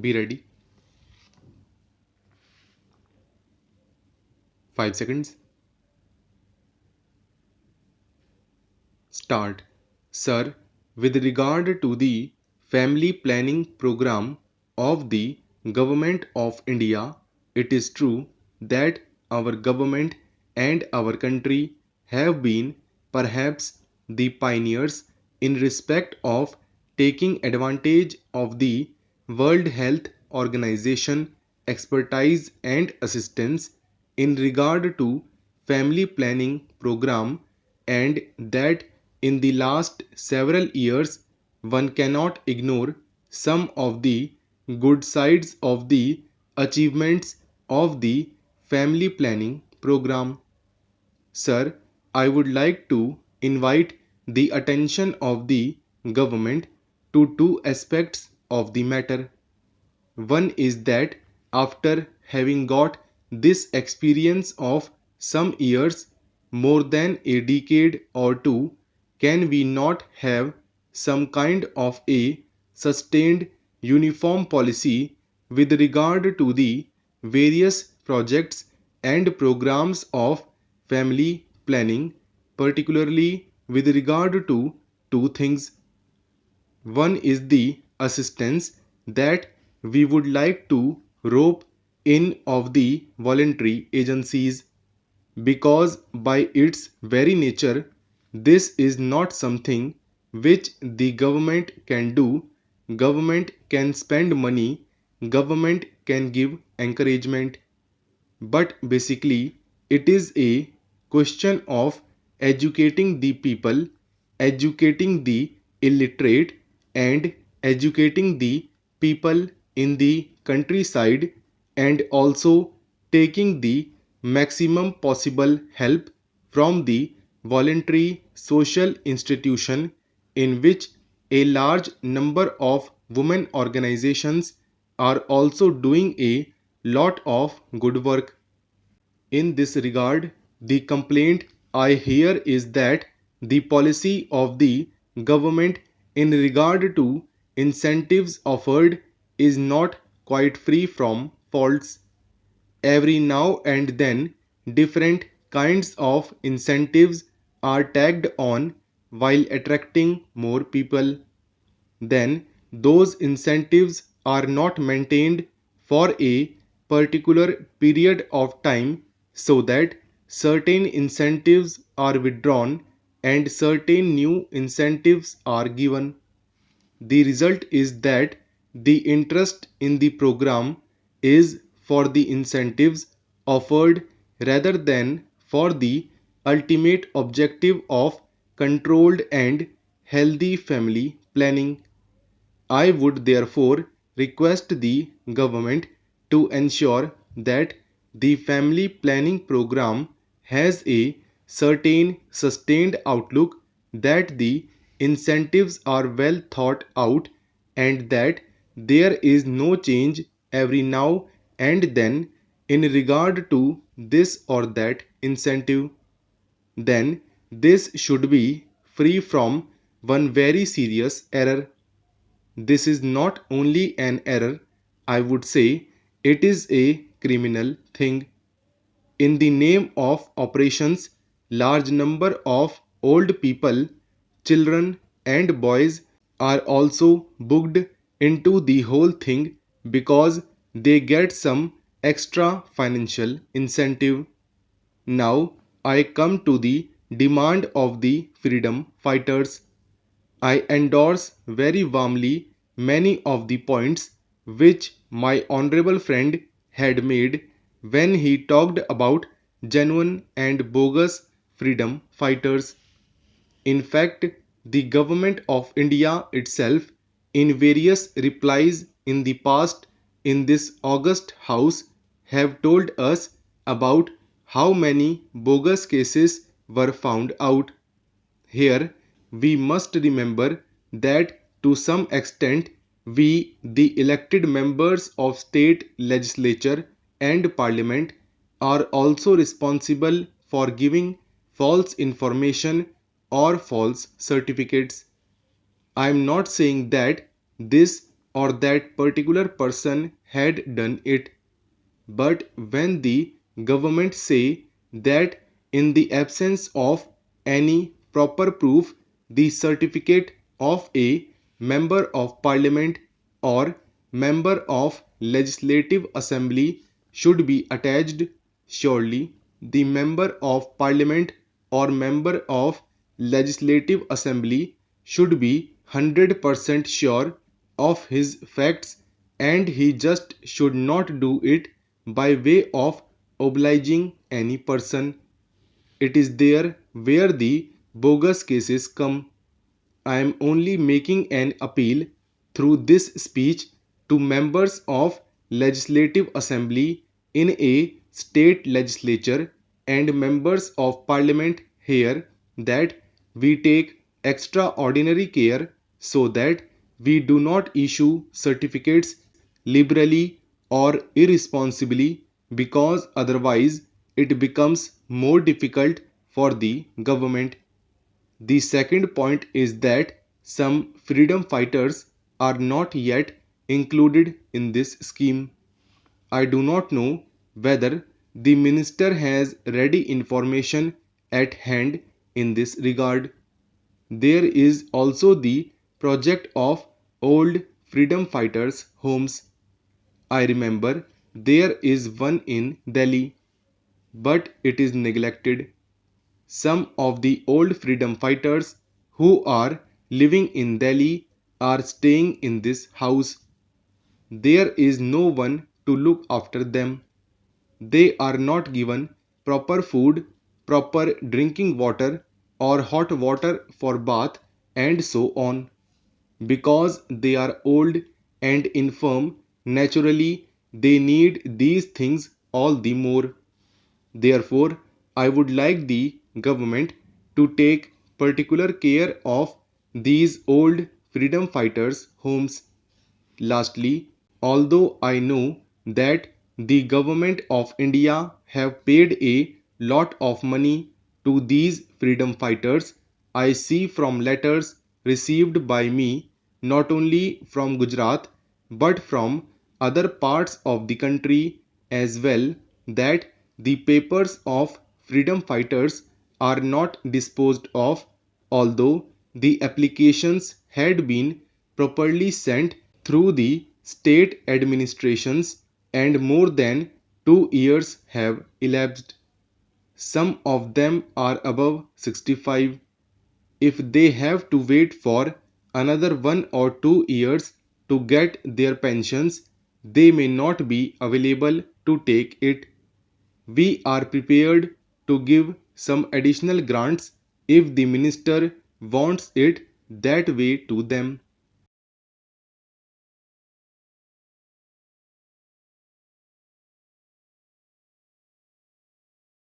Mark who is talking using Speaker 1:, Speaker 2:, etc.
Speaker 1: Be ready. 5 seconds. Start. Sir, with regard to the family planning program of the Government of India, it is true that our government and our country have been perhaps the pioneers in respect of taking advantage of the World Health Organization expertise and assistance in regard to family planning program, and that in the last several years one cannot ignore some of the good sides of the achievements of the family planning program. Sir, I would like to invite the attention of the government to two aspects of the matter. One is that after having got this experience of some years, more than a decade or two, can we not have some kind of a sustained uniform policy with regard to the various projects and programs of family planning, particularly with regard to two things. One is the assistance that we would like to rope in of the voluntary agencies, because by its very nature this is not something which the government can do. Government can spend money, government can give encouragement, but basically it is a question of educating the people, educating the illiterate, and educating the people in the countryside, and also taking the maximum possible help from the voluntary social institution in which a large number of women organizations are also doing a lot of good work. In this regard, the complaint I hear is that the policy of the government in regard to incentives offered is not quite free from faults. Every now and then, different kinds of incentives are tagged on while attracting more people. Then those incentives are not maintained for a particular period of time, so that certain incentives are withdrawn and certain new incentives are given. The result is that the interest in the program is for the incentives offered rather than for the ultimate objective of controlled and healthy family planning. I would therefore request the government to ensure that the family planning program has a certain sustained outlook, that the incentives are well thought out, and that there is no change every now and then in regard to this or that incentive. Then this should be free from one very serious error. This is not only an error, I would say it is a criminal thing. In the name of operations, large number of old people, children and boys are also booked into the whole thing because they get some extra financial incentive. Now I come to the demand of the freedom fighters. I endorse very warmly many of the points which my honorable friend had made when he talked about genuine and bogus freedom fighters. In fact, the government of India itself, in various replies in the past in this august house, have told us about how many bogus cases were found out. Here we must remember that to some extent we, the elected members of state legislature and parliament, are also responsible for giving false information or false certificates. I am not saying that this or that particular person had done it. But when the government say that in the absence of any proper proof, the certificate of a member of parliament or member of legislative assembly should be attached, surely the member of parliament or member of legislative assembly should be 100% sure of his facts, and he just should not do it by way of obliging any person. It is there where the bogus cases come. I am only making an appeal through this speech to members of legislative assembly in a state legislature and members of parliament here that we take extraordinary care so that we do not issue certificates liberally or irresponsibly, because otherwise it becomes more difficult for the government. The second point is that some freedom fighters are not yet included in this scheme. I do not know whether the minister has ready information at hand in this regard. There is also the project of old freedom fighters' homes. I remember there is one in Delhi, but it is neglected. Some of the old freedom fighters who are living in Delhi are staying in this house. There is no one to look after them. They are not given proper food, proper drinking water, or hot water for bath, and so on. Because they are old and infirm, naturally they need these things all the more. Therefore, I would like the government to take particular care of these old freedom fighters' homes. Lastly, although I know that the government of India have paid a lot of money to these freedom fighters, I see from letters received by me not only from Gujarat but from other parts of the country as well that the papers of freedom fighters are not disposed of, although the applications had been properly sent through the state administrations and more than 2 years have elapsed. Some of them are above 65. If they have to wait for another 1 or 2 years to get their pensions, they may not be available to take it. We are prepared to give some additional grants if the minister wants it that way to them.